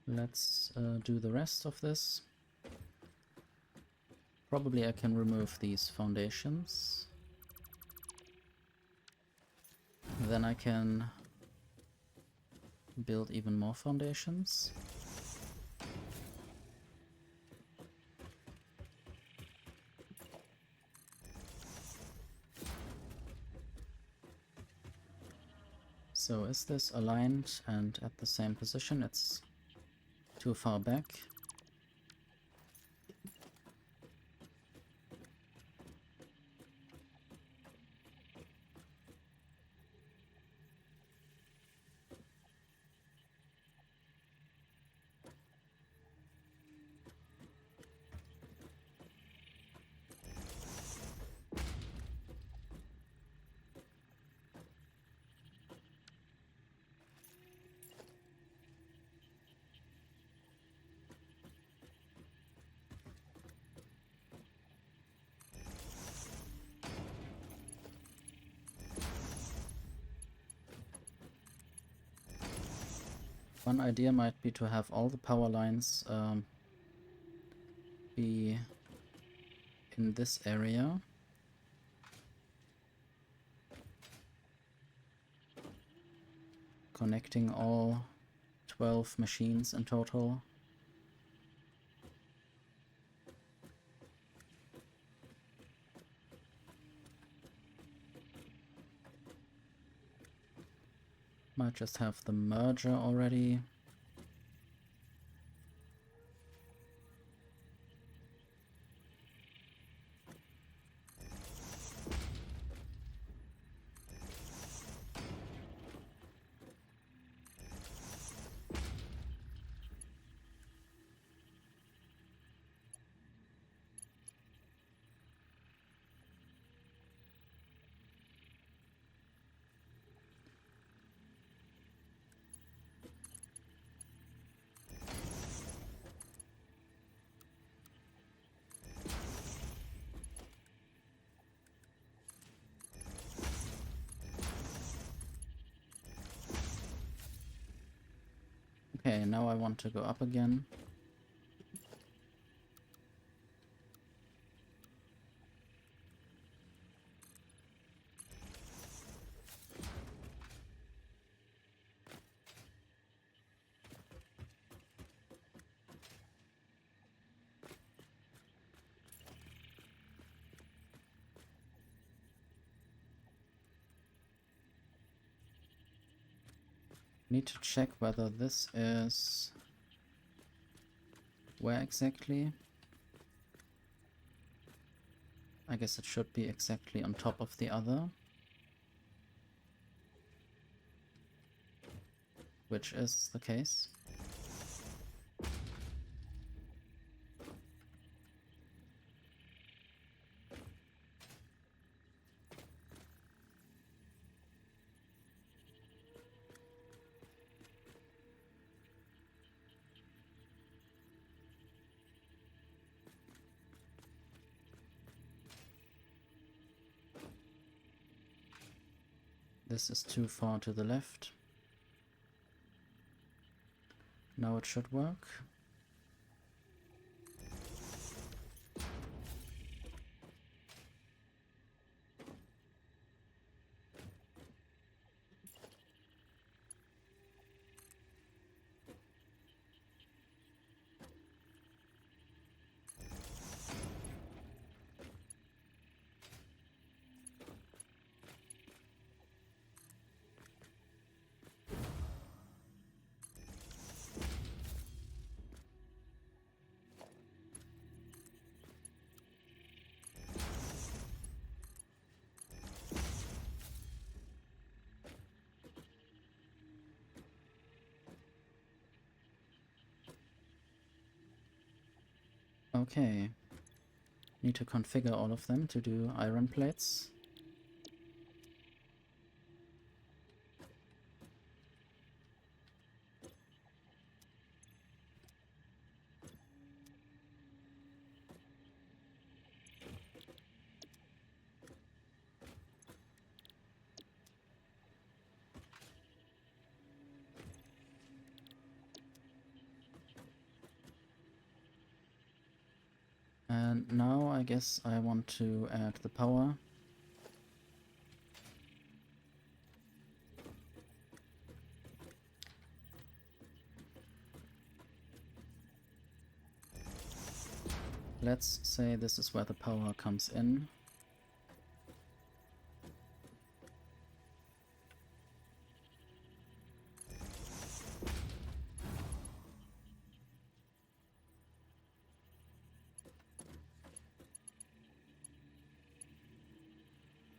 Let's do the rest of this. Probably I can remove these foundations. Then I can build even more foundations. So is this aligned and at the same position? It's too far back. One idea might be to have all the power lines be in this area. Connecting all 12 machines in total. Might just have the merger already. Okay, now I want to go up again. Need to check whether this is... where exactly? I guess it should be exactly on top of the other. Which is the case. This is too far to the left. Now it should work. Okay. Need to configure all of them to do iron plates. And now I guess I want to add the power. Let's say this is where the power comes in.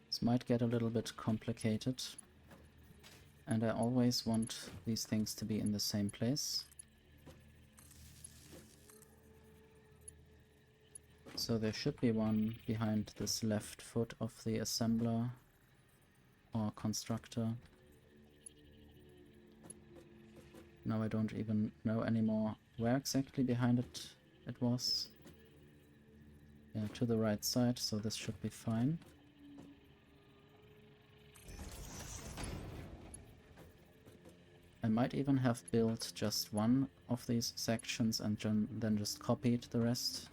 This might get a little bit complicated, and I always want these things to be in the same place. So there should be one behind this left foot of the assembler or constructor. Now I don't even know anymore where exactly behind it was. Yeah, to the right side, so this should be fine. I might even have built just one of these sections and then just copied the rest.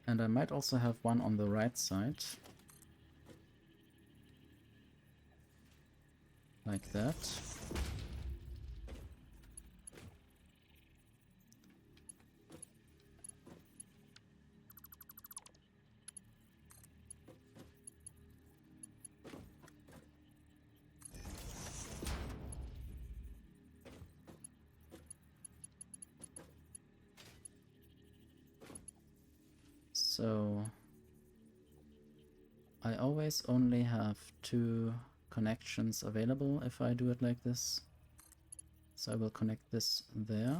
And I might also have one on the right side. Like that. So I always only have 2 connections available if I do it like this. So I will connect this there.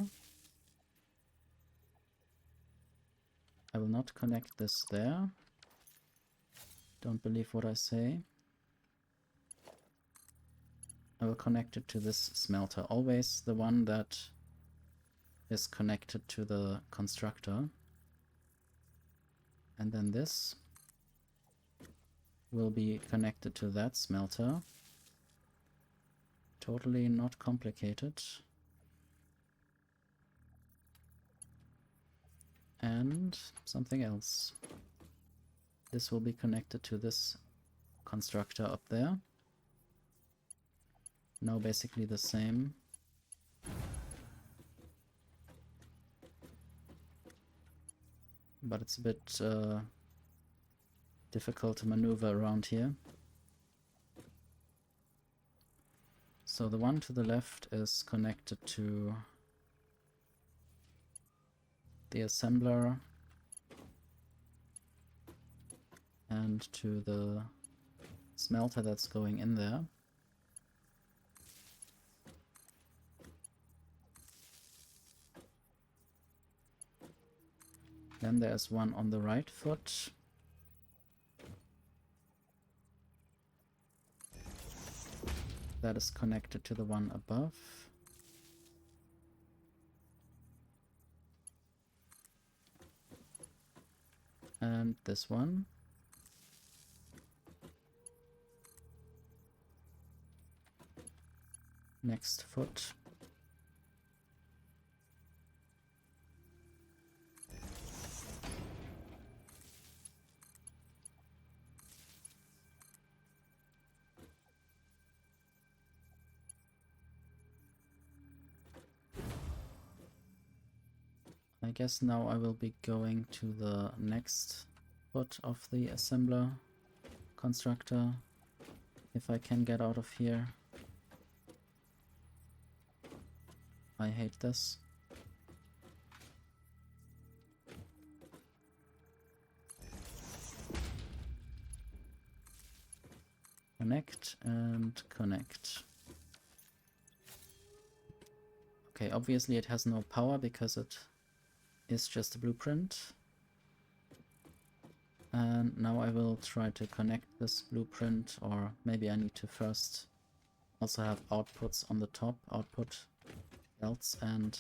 I will not connect this there. Don't believe what I say. I will connect it to this smelter, always the one that is connected to the constructor. And then this will be connected to that smelter. Totally not complicated. And something else. This will be connected to this constructor up there. Now basically the same. But it's a bit difficult to maneuver around here. So the one to the left is connected to the assembler and to the smelter that's going in there. Then there's one on the right foot. That is connected to the one above. And this one. Next foot. I guess now I will be going to the next foot of the assembler constructor, if I can get out of here. I hate this. Connect and connect. Okay, obviously it has no power because it is just a blueprint. And now I will try to connect this blueprint, or maybe I need to first also have outputs on the top, output belts and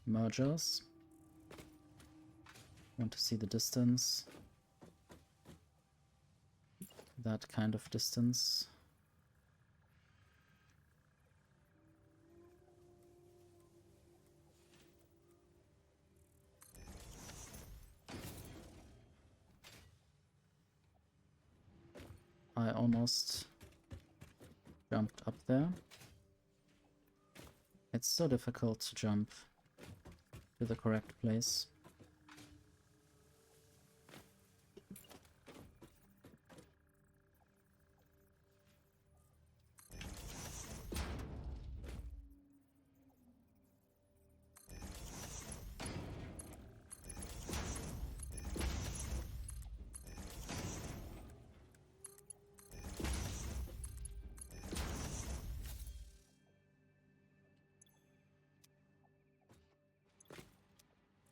mergers. Want to see the distance. That kind of distance. I almost jumped up there. It's so difficult to jump to the correct place.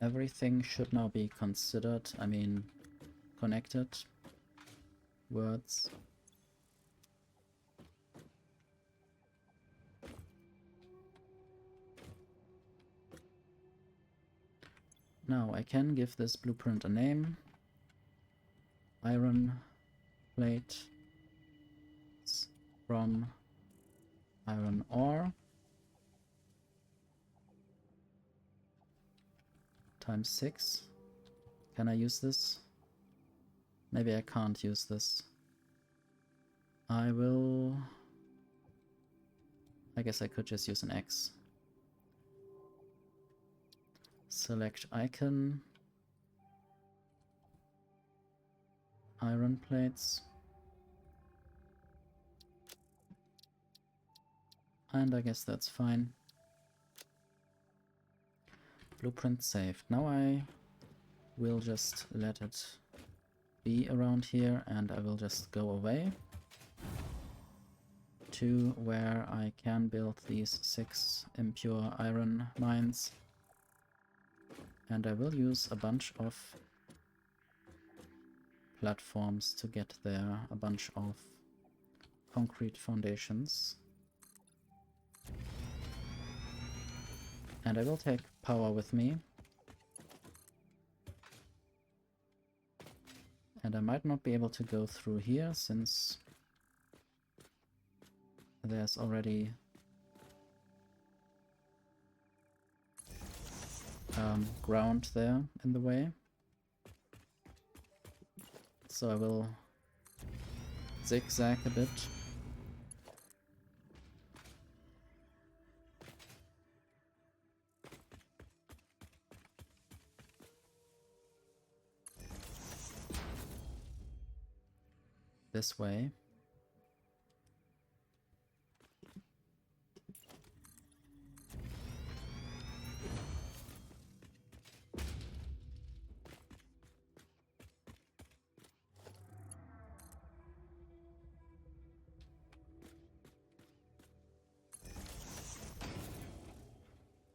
Everything should now be considered, I mean, connected words. Now I can give this blueprint a name. Iron plate from iron ore times 6. Can I use this? Maybe I can't use this. I guess I could just use an X. Select icon. Iron plates. And I guess that's fine. Blueprint saved. Now I will just let it be around here, and I will just go away to where I can build these 6 impure iron mines. And I will use a bunch of platforms to get there, a bunch of concrete foundations. And I will take power with me. And I might not be able to go through here since there's already ground there in the way. So I will zigzag a bit. This way.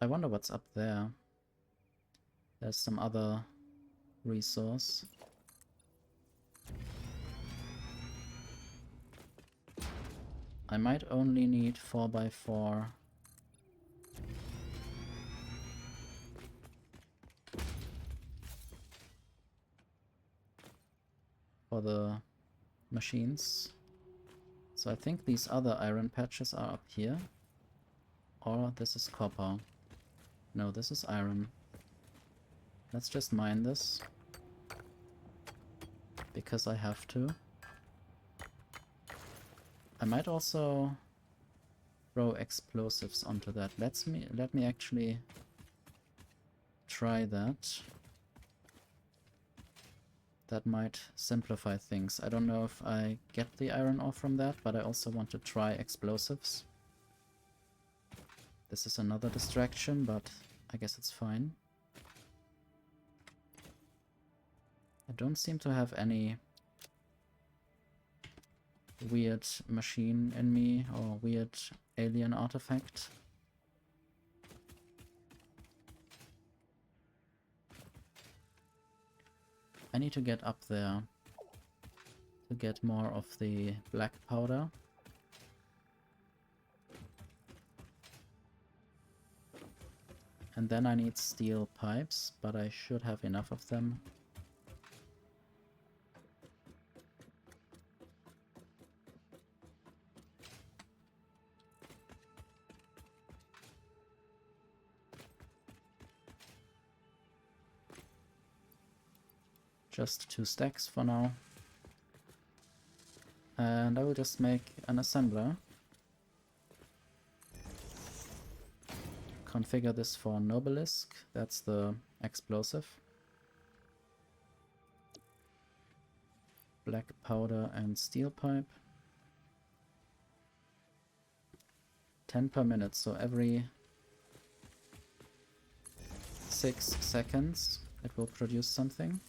I wonder what's up there. There's some other resource. I might only need 4x4 for the machines. So I think these other iron patches are up here. Or this is copper. No, this is iron. Let's just mine this. Because I have to. I might also throw explosives onto that. Let me actually try that. That might simplify things. I don't know if I get the iron ore from that, but I also want to try explosives. This is another distraction, but I guess it's fine. I don't seem to have any weird machine in me or weird alien artifact. I need to get up there to get more of the black powder. And then I need steel pipes, but I should have enough of them. Just 2 stacks for now. And I will just make an assembler. Configure this for Nobelisk, that's the explosive. Black powder and steel pipe. 10 per minute, so every 6 seconds it will produce something.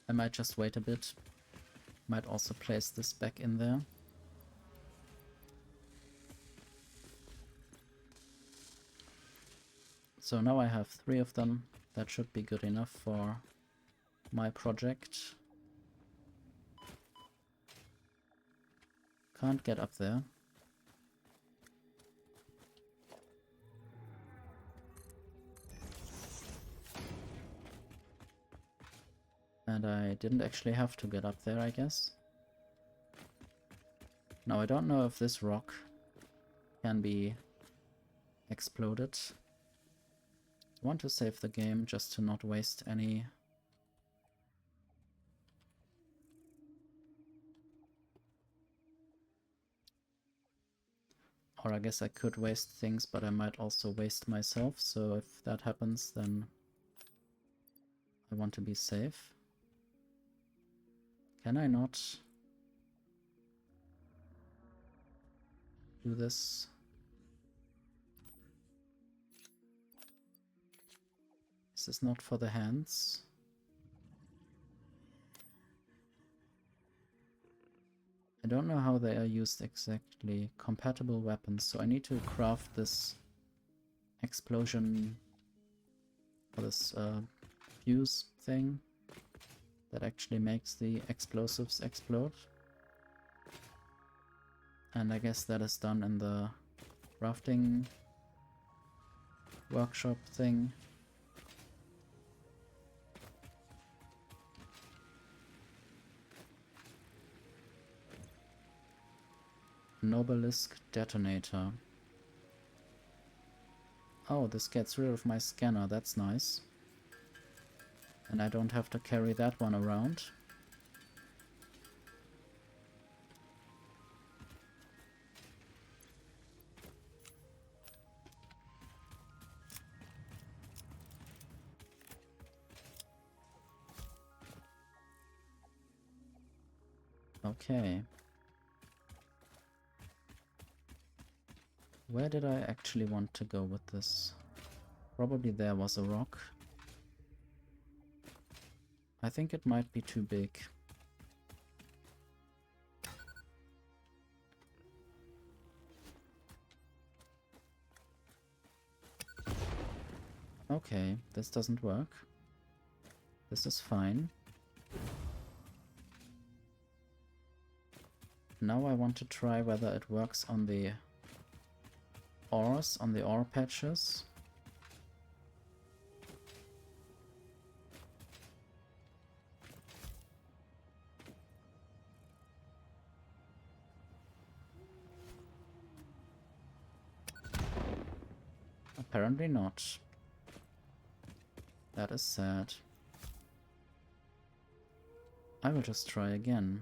I might just wait a bit. Might also place this back in there. So now I have 3 of them. That should be good enough for my project. Can't get up there. And I didn't actually have to get up there, I guess. Now I don't know if this rock can be exploded. I want to save the game just to not waste any. Or I guess I could waste things, but I might also waste myself, so if that happens, then I want to be safe. Can I not do this? Is this not for the hands? I don't know how they are used exactly. Compatible weapons, so I need to craft this explosion, or this fuse thing that actually makes the explosives explode. And I guess that is done in the crafting workshop thing. Nobelisk detonator. Oh, this gets rid of my scanner, that's nice. And I don't have to carry that one around. Okay. Where did I actually want to go with this? Probably there was a rock. I think it might be too big. Okay, this doesn't work. This is fine. Now I want to try whether it works on the ores, on the ore patches. Apparently not. That is sad. I will just try again.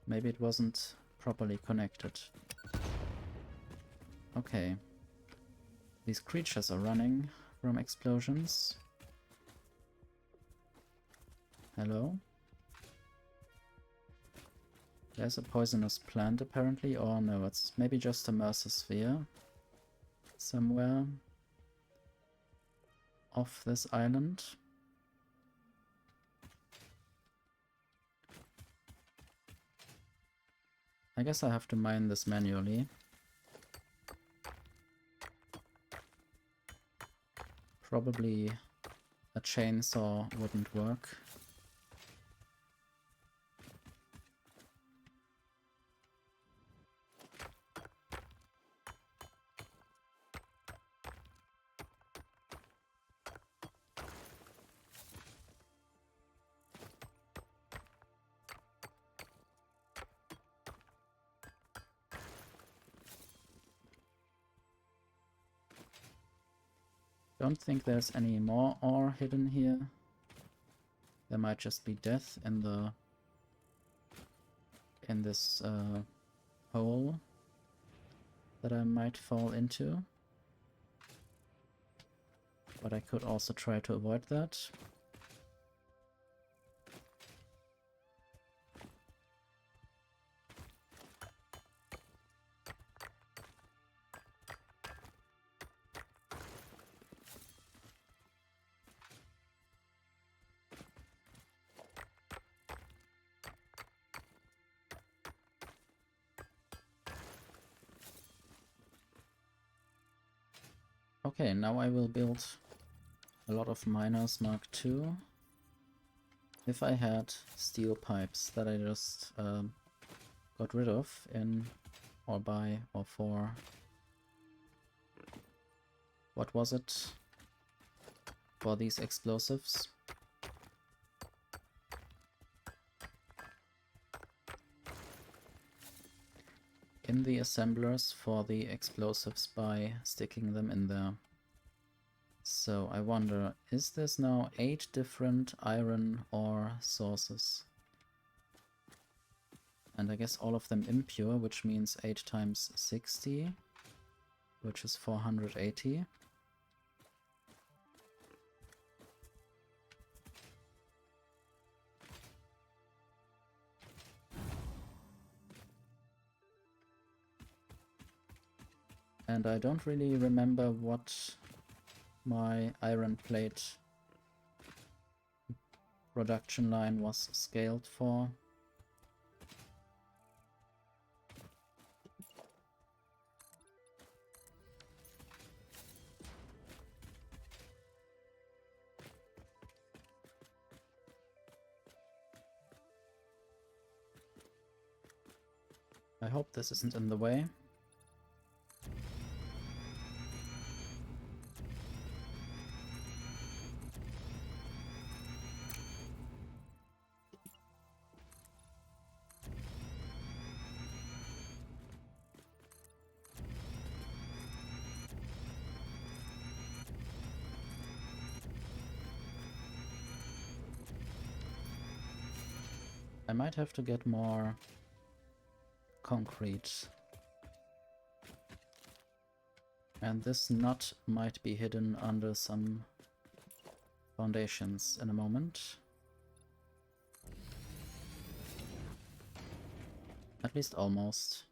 Maybe it wasn't properly connected. Okay. These creatures are running from explosions. Hello? There's a poisonous plant apparently, or no, it's maybe just a Mercer somewhere off this island. I guess I have to mine this manually. Probably a chainsaw wouldn't work. Don't think there's any more ore hidden here. There might just be death in this hole that I might fall into. But I could also try to avoid that. Okay, now I will build a lot of miners Mark II. If I had steel pipes that I just got rid of in or by or for, what was it, for these explosives? In the assemblers for the explosives by sticking them in there. So I wonder, is this now 8 different iron ore sources? And I guess all of them impure, which means 8 times 60, which is 480. And I don't really remember what my iron plate production line was scaled for. I hope this isn't in the way. I might have to get more concrete. And this nut might be hidden under some foundations in a moment. At least almost.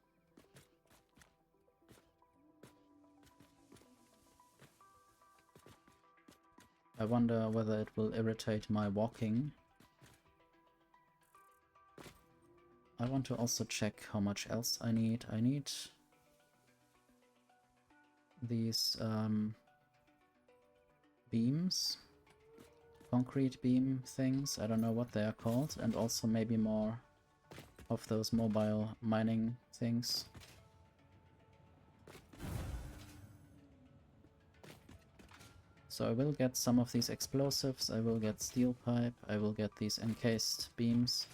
I wonder whether it will irritate my walking. I want to also check how much else I need. I need these beams, concrete beam things, I don't know what they are called, and also maybe more of those mobile mining things. So I will get some of these explosives, I will get steel pipe, I will get these encased beams.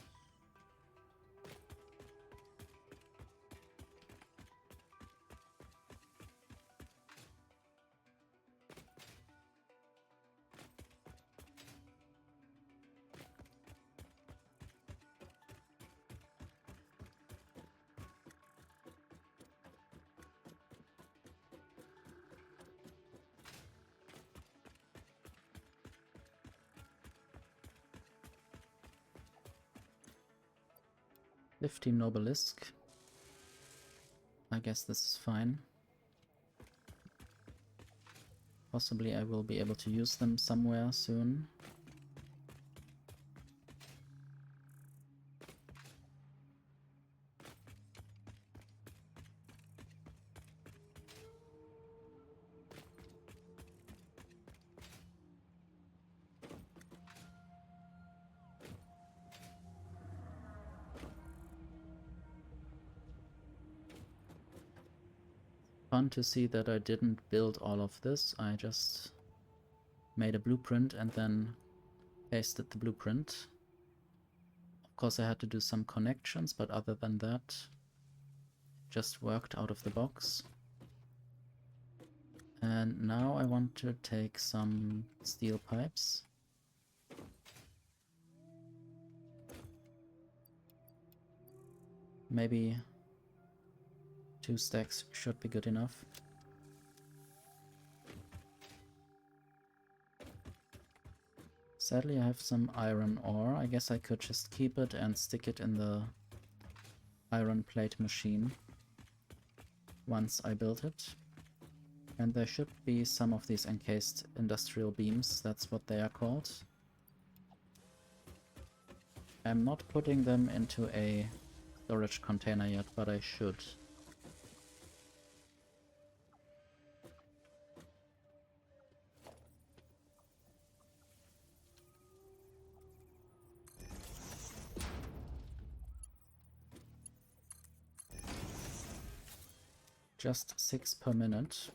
Obelisk. I guess this is fine. Possibly I will be able to use them somewhere soon. Fun to see that I didn't build all of this, I just made a blueprint and then pasted the blueprint. Of course I had to do some connections, but other than that, it just worked out of the box. And now I want to take some steel pipes. Maybe 2 stacks should be good enough. Sadly, I have some iron ore. I guess I could just keep it and stick it in the iron plate machine once I build it. And there should be some of these encased industrial beams, that's what they are called. I'm not putting them into a storage container yet, but I should. Just 6 per minute.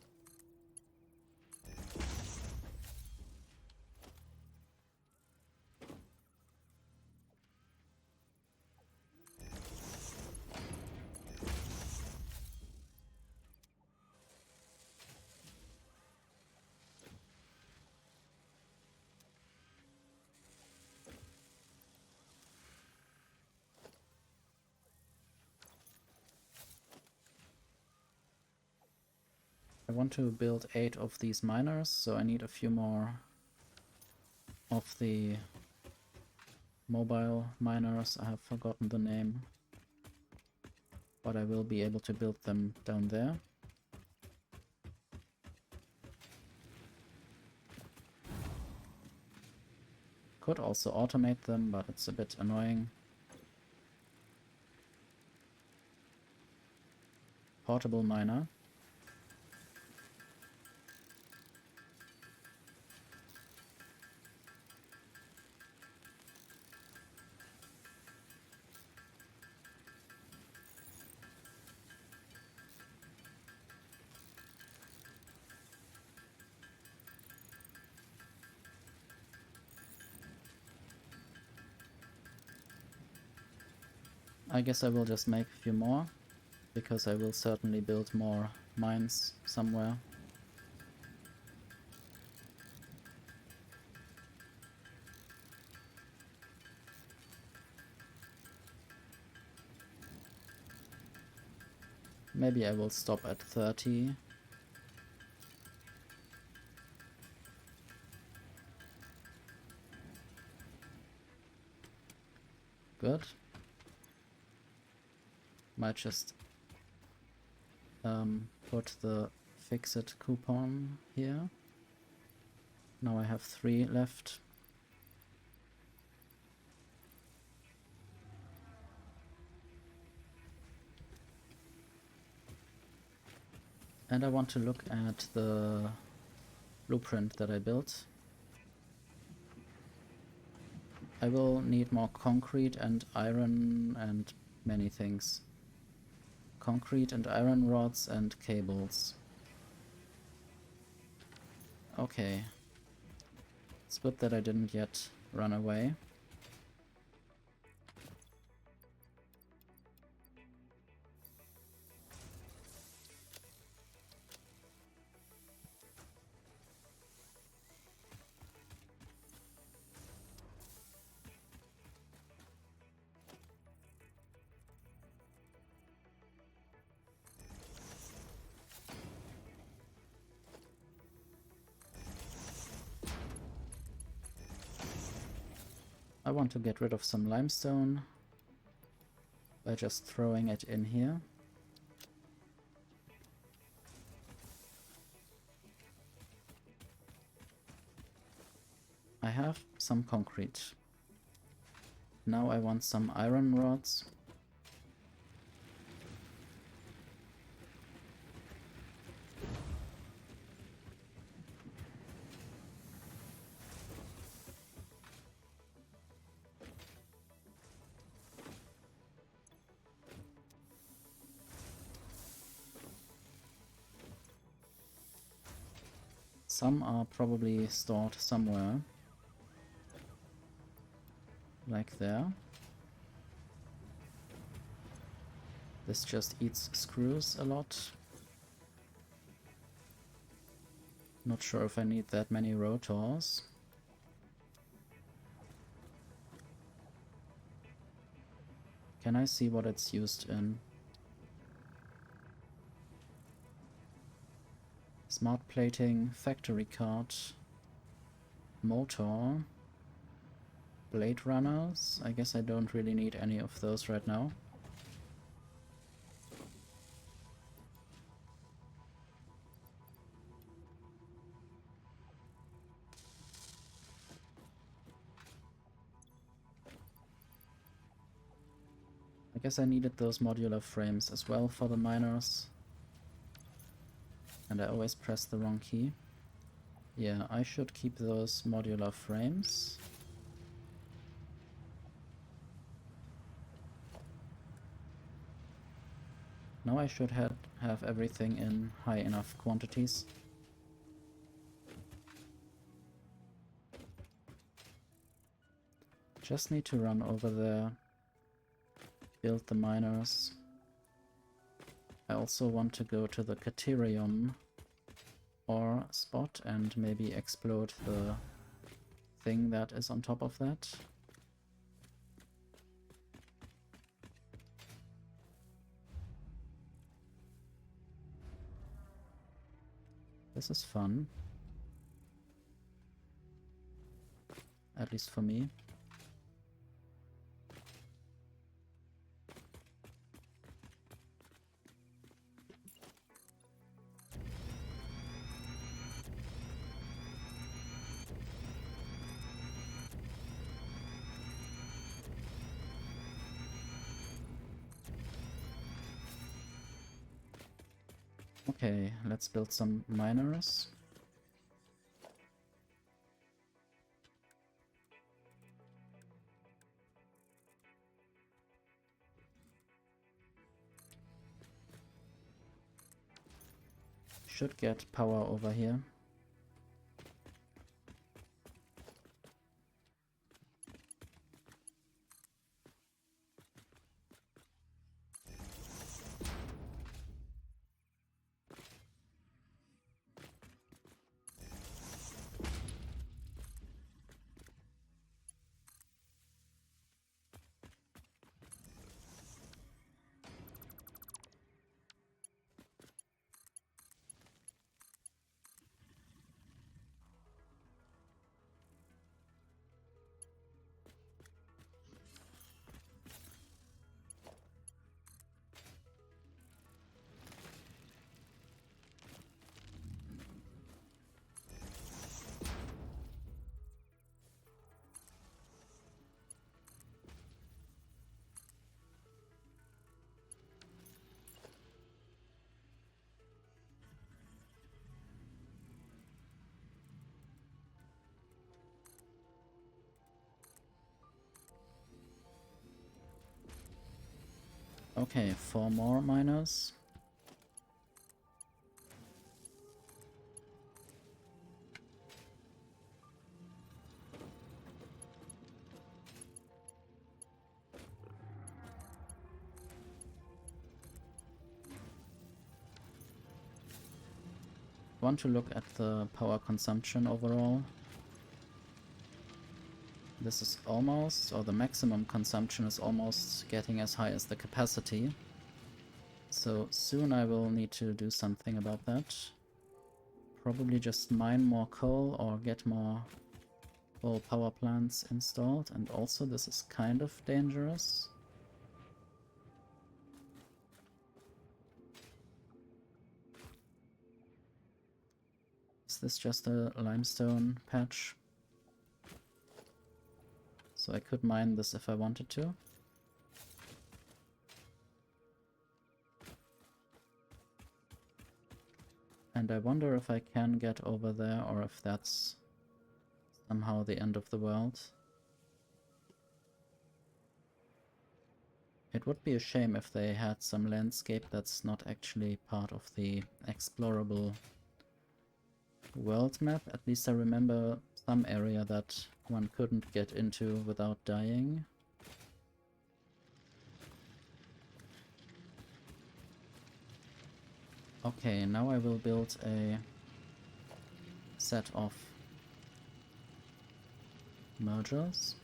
I want to build 8 of these miners, so I need a few more of the mobile miners. I have forgotten the name, but I will be able to build them down there. Could also automate them, but it's a bit annoying. Portable miner. I guess I will just make a few more, because I will certainly build more mines somewhere. Maybe I will stop at 30. Good. Might just put the fix-it coupon here. Now I have 3 left. And I want to look at the blueprint that I built. I will need more concrete and iron and many things. Concrete and iron rods and cables. Okay. It's good that I didn't yet run away. I want to get rid of some limestone by just throwing it in here. I have some concrete. Now I want some iron rods. Some are probably stored somewhere. Like there. This just eats screws a lot. Not sure if I need that many rotors. Can I see what it's used in? Smart plating, factory card, motor, blade runners. I guess I don't really need any of those right now. I guess I needed those modular frames as well for the miners. And I always press the wrong key. Yeah, I should keep those modular frames. Now I should have everything in high enough quantities. Just need to run over there, build the miners. I also want to go to the Caterium ore spot and maybe explode the thing that is on top of that. This is fun. At least for me. Okay, let's build some miners. Should get power over here. Okay, 4 more miners. Want to look at the power consumption overall. This is almost, or the maximum consumption is almost getting as high as the capacity. So soon I will need to do something about that. Probably just mine more coal or get more coal power plants installed. And also this is kind of dangerous. Is this just a limestone patch? So I could mine this if I wanted to. And I wonder if I can get over there or if that's somehow the end of the world. It would be a shame if they had some landscape that's not actually part of the explorable world map. At least I remember some area that one couldn't get into without dying. Okay, now I will build a set of mergers.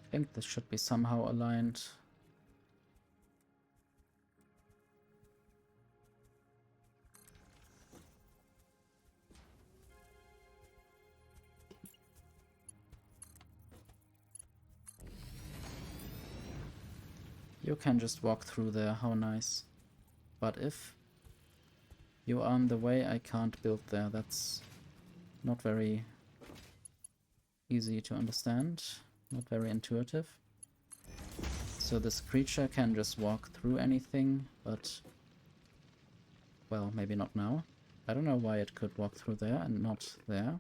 I think this should be somehow aligned. You can just walk through there, how nice. But if you are in the way, I can't build there. That's not very easy to understand, not very intuitive. So this creature can just walk through anything, but, well, maybe not now. I don't know why it could walk through there and not there.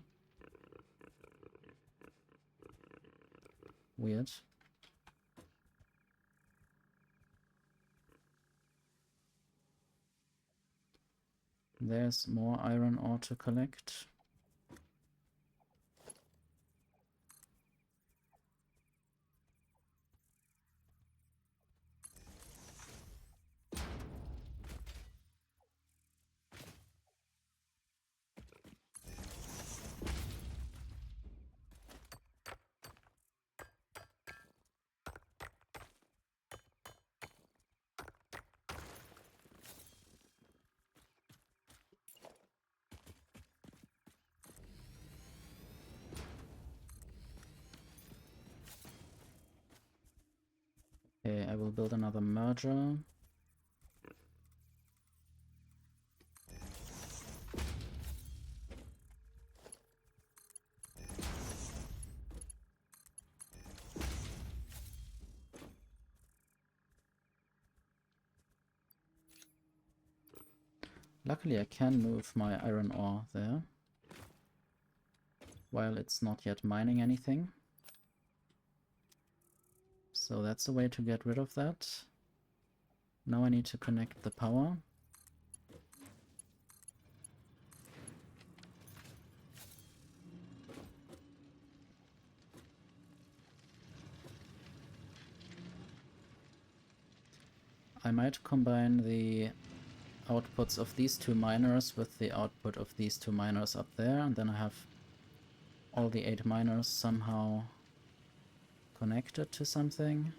Weird. There's more iron ore to collect. Okay, I will build another merger. Luckily I can move my iron ore there, while it's not yet mining anything. So that's a way to get rid of that. Now I need to connect the power. I might combine the outputs of these two miners with the output of these two miners up there, and then I have all the 8 miners somehow connected to something.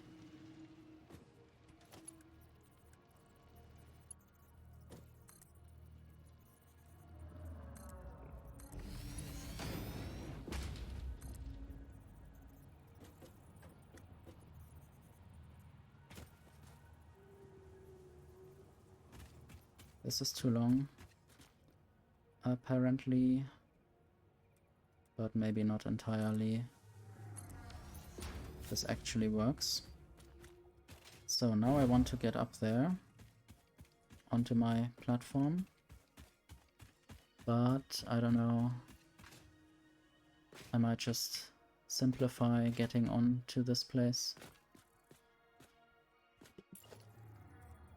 This is too long, apparently, but maybe not entirely. This actually works. So now I want to get up there onto my platform, but I don't know, I might just simplify getting onto this place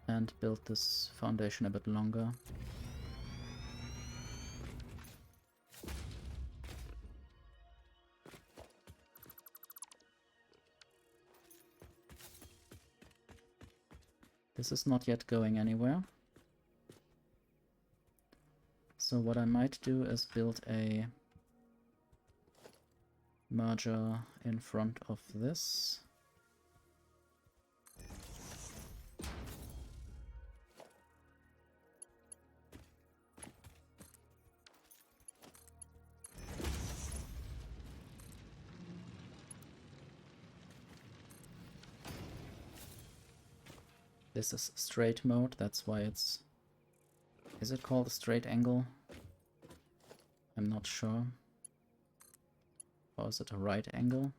and build this foundation a bit longer. This is not yet going anywhere. So what I might do is build a merger in front of this. This is straight mode, that's why it's... Is it called a straight angle? I'm not sure. Or is it a right angle?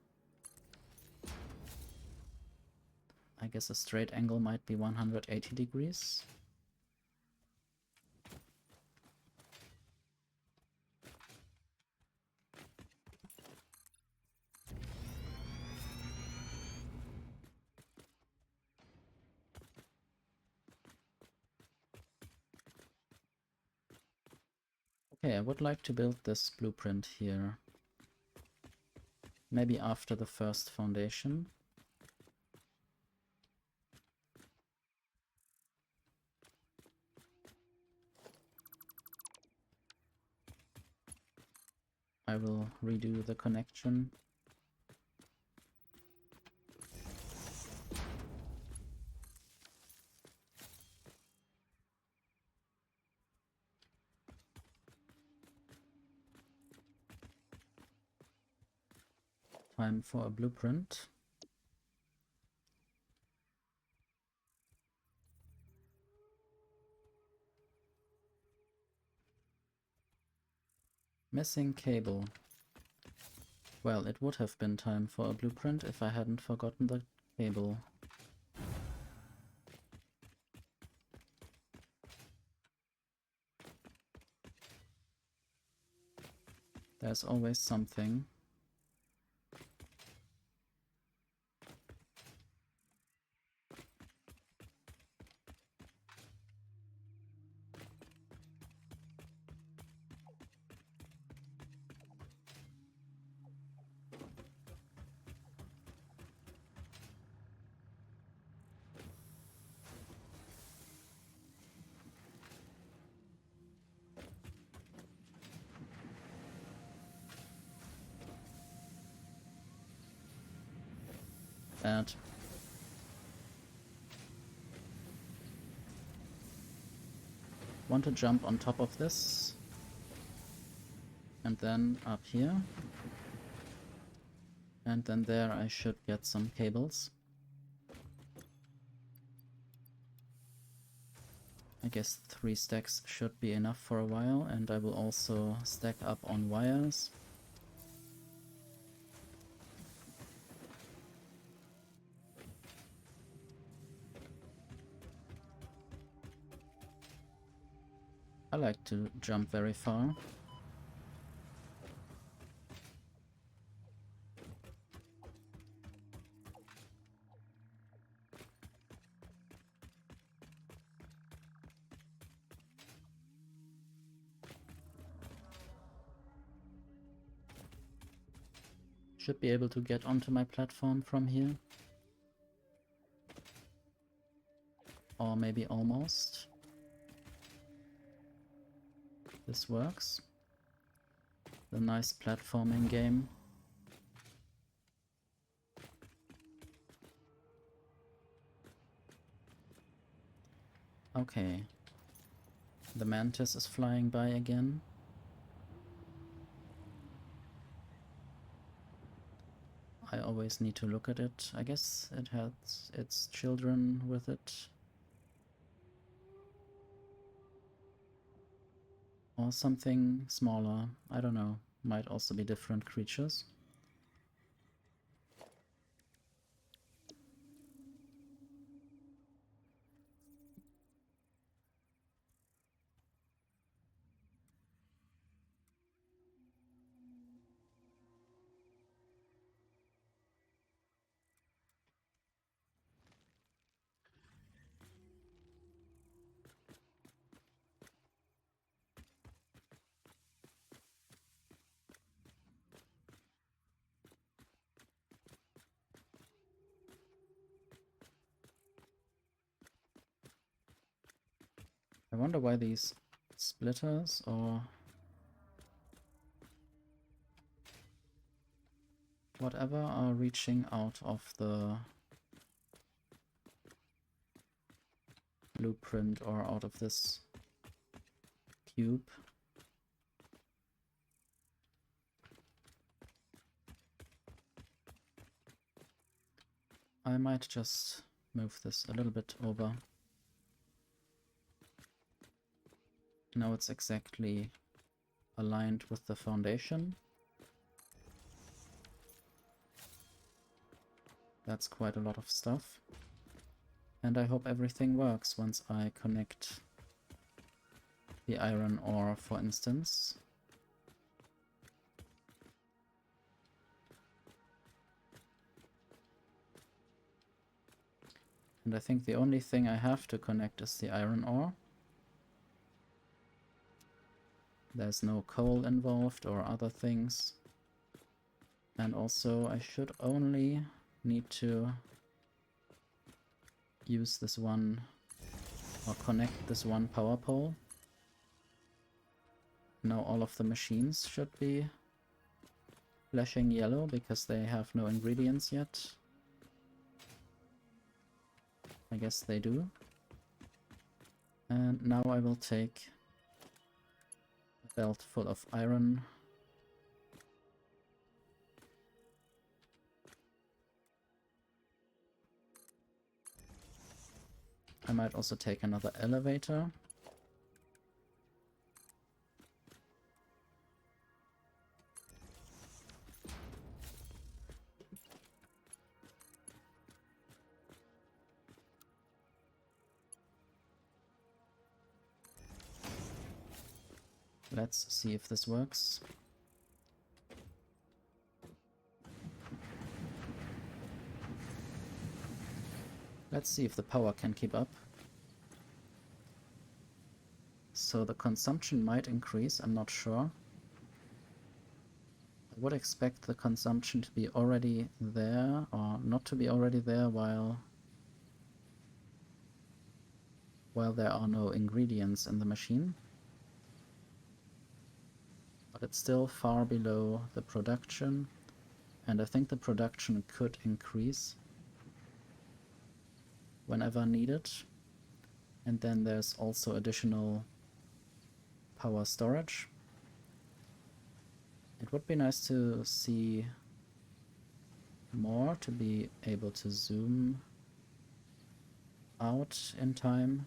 I guess a straight angle might be 180 degrees. Okay, I would like to build this blueprint here. Maybe after the first foundation. I will redo the connection. Time for a blueprint. Missing cable. Well, it would have been time for a blueprint if I hadn't forgotten the cable. There's always something. Bad. Want to jump on top of this. And then up here. And then there I should get some cables. I guess 3 stacks should be enough for a while, and I will also stack up on wires. I like to jump very far. Should be able to get onto my platform from here. Or maybe almost. This works. The nice platforming game. Okay. The mantis is flying by again. I always need to look at it. I guess it has its children with it. Or something smaller. I don't know. Might also be different creatures. I wonder why these splitters or whatever are reaching out of the blueprint or out of this cube. I might just move this a little bit over. Now it's exactly aligned with the foundation. That's quite a lot of stuff. And I hope everything works once I connect the iron ore, for instance. And I think the only thing I have to connect is the iron ore. There's no coal involved or other things. And also I should only need to use this one, or connect this one power pole. Now all of the machines should be flashing yellow because they have no ingredients yet. I guess they do. And now I will take a belt full of iron. I might also take another elevator. Let's see if this works. Let's see if the power can keep up. So the consumption might increase, I'm not sure. I would expect the consumption to be already there, or not to be already there while there are no ingredients in the machine. But it's still far below the production, and I think the production could increase whenever needed. And then there's also additional power storage. It would be nice to see more, to be able to zoom out in time.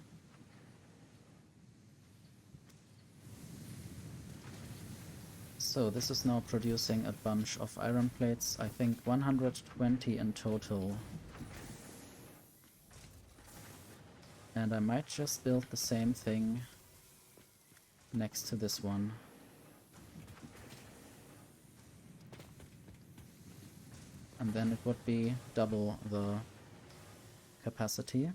So this is now producing a bunch of iron plates, I think 120 in total. And I might just build the same thing next to this one. And then it would be double the capacity.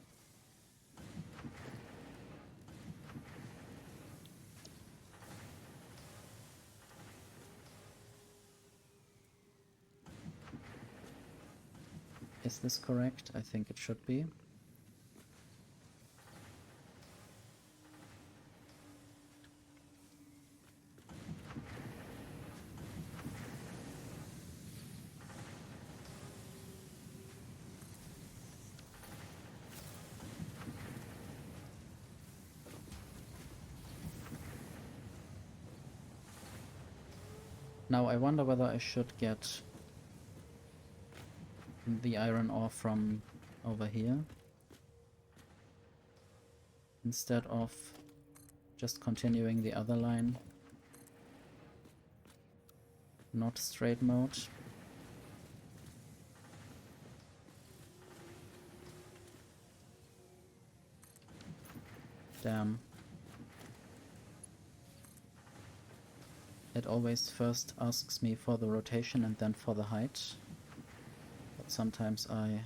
Is this correct? I think it should be. Now I wonder whether I should get the iron ore from over here instead of just continuing the other line. Not straight mode. Damn. It always first asks me for the rotation and then for the height. But sometimes I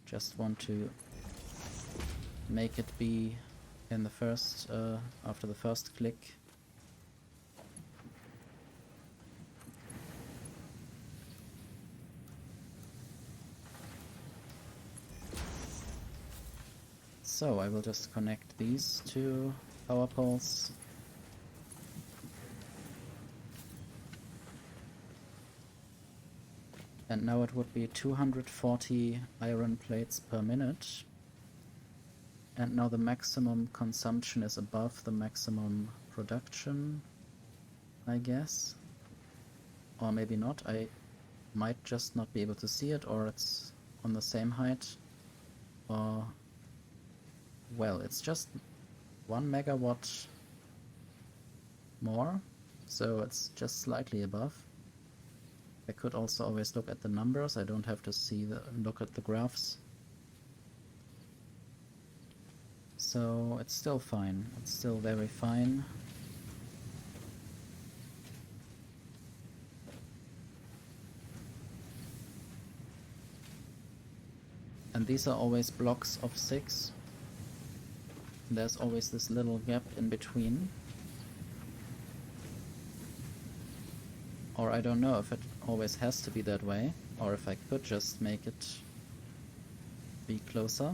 just want to make it be in the first, after the first click. So I will just connect these two power poles. And now it would be 240 iron plates per minute. And now the maximum consumption is above the maximum production, I guess. Or maybe not. I might just not be able to see it, or it's on the same height. Well, it's just 1 megawatt more, so it's just slightly above. I could also always look at the numbers. I don't have to look at the graphs. So it's still fine. It's still very fine. And these are always blocks of 6. There's always this little gap in between. Or I don't know if it always has to be that way, or if I could just make it be closer.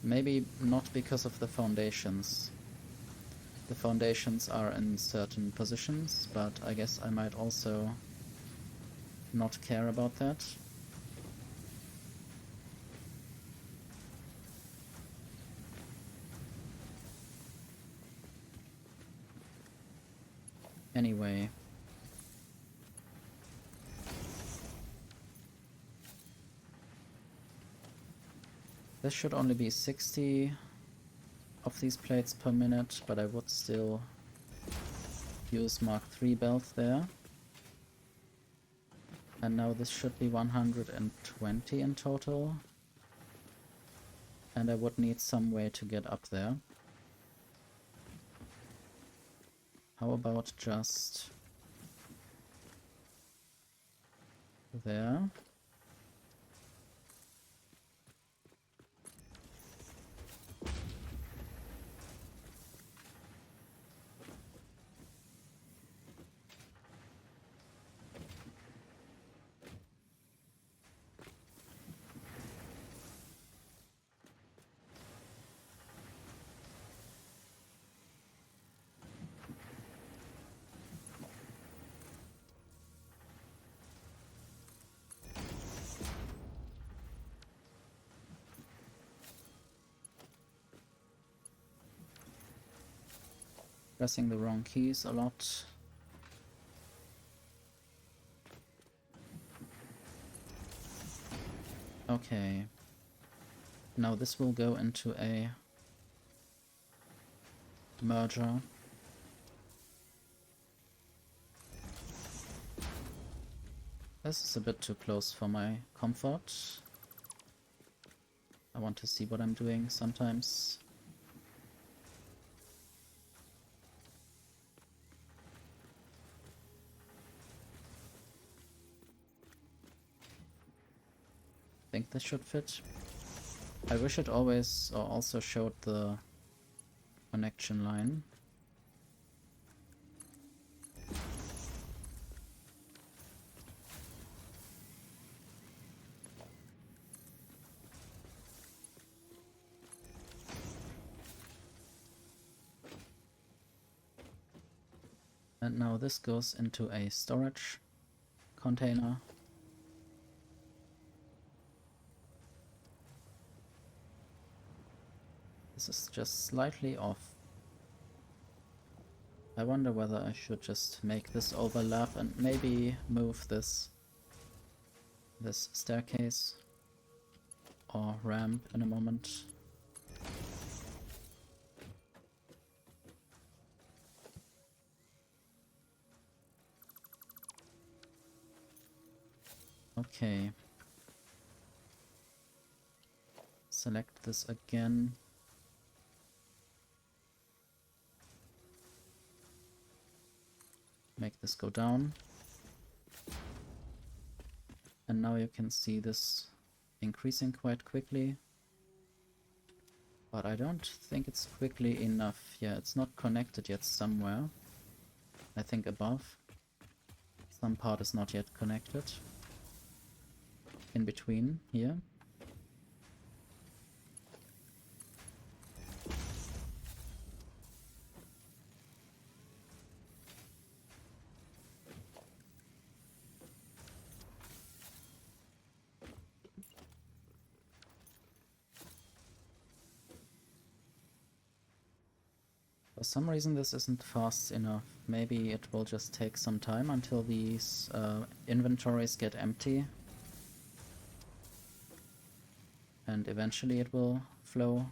Maybe not because of the foundations. The foundations are in certain positions, but I guess I might also not care about that. Anyway. This should only be 60 of these plates per minute, but I would still use Mark III belt there. And now this should be 120 in total. And I would need some way to get up there. How about just there? Pressing the wrong keys a lot. Okay. Now this will go into a merger. This is a bit too close for my comfort. I want to see what I'm doing sometimes. I think this should fit. I wish it always also showed the connection line. And now this goes into a storage container. This is just slightly off. I wonder whether I should just make this overlap and maybe move this staircase or ramp in a moment. Okay. Select this again. Make this go down. And now you can see this increasing quite quickly. But I don't think it's quickly enough. Yeah, it's not connected yet somewhere. I think above. Some part is not yet connected. In between here. For some reason this isn't fast enough. Maybe it will just take some time until these inventories get empty. and eventually it will flow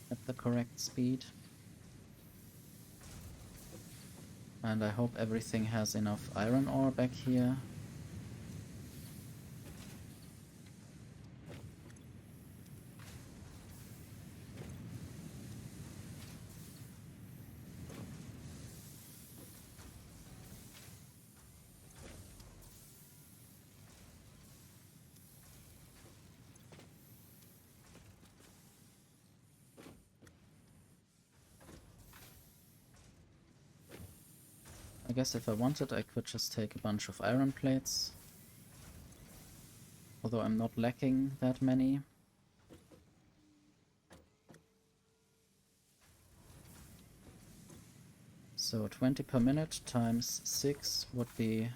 at the correct speed. And I hope everything has enough iron ore back here. I guess if I wanted, I could just take a bunch of iron plates. Although I'm not lacking that many. So 20 per minute times 6 would be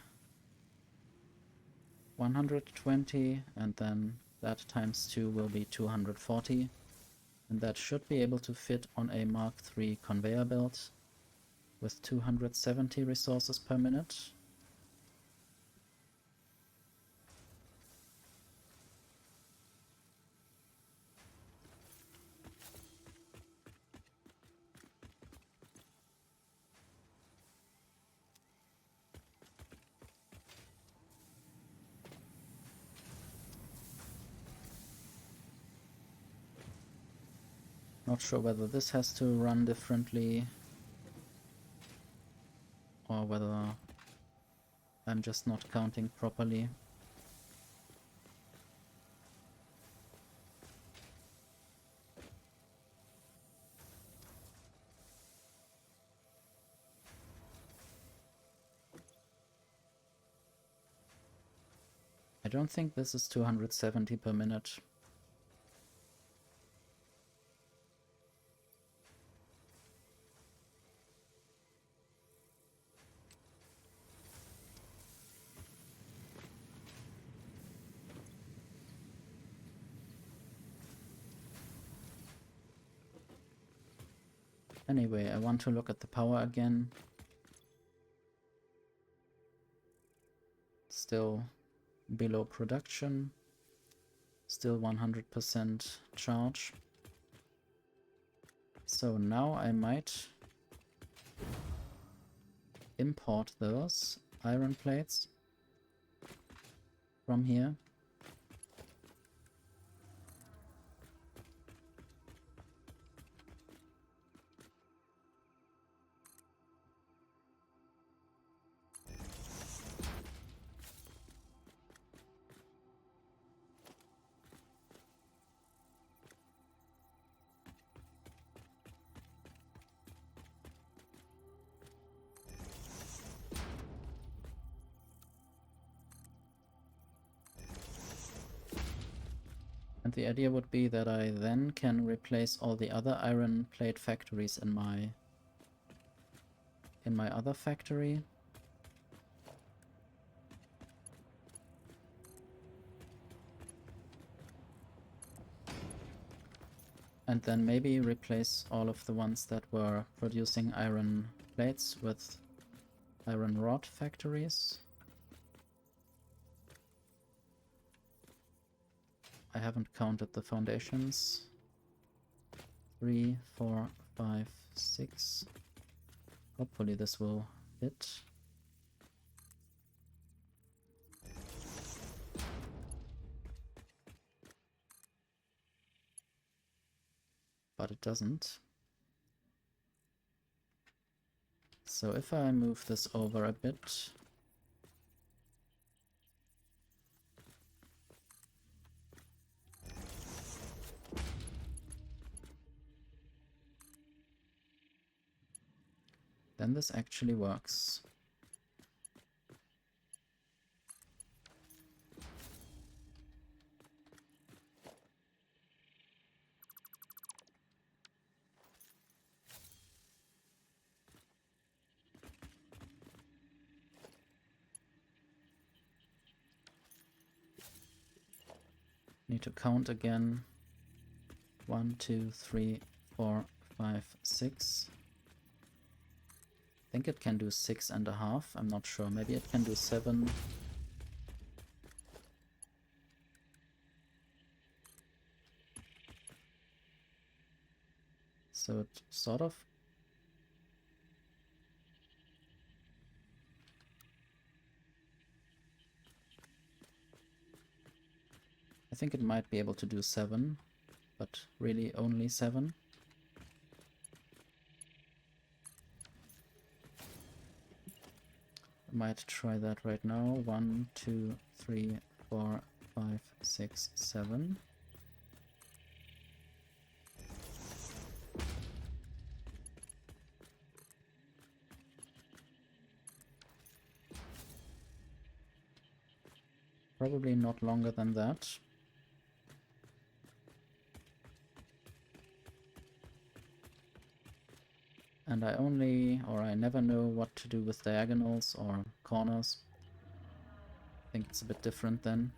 120, and then that times 2 will be 240. And that should be able to fit on a Mark III conveyor belt with 270 resources per minute. Not sure whether this has to run differently or whether I'm just not counting properly. I don't think this is 270 per minute. Anyway, I want to look at the power again. Still below production. Still 100% charge. So now I might import those iron plates from here. And the idea would be that I then can replace all the other iron plate factories in my other factory. And then maybe replace all of the ones that were producing iron plates with iron rod factories. I haven't counted the foundations. 3, 4, 5, 6. Hopefully this will fit. But it doesn't. So if I move this over a bit, then this actually works. Need to count again. 1, 2, 3, 4, 5, 6. I think it can do 6.5. I'm not sure. Maybe it can do 7. so it sort of. I think it might be able to do 7, but really only 7. I might try that right now. 1, 2, 3, 4, 5, 6, 7. Probably not longer than that. And I never know what to do with diagonals or corners. I think it's a bit different then.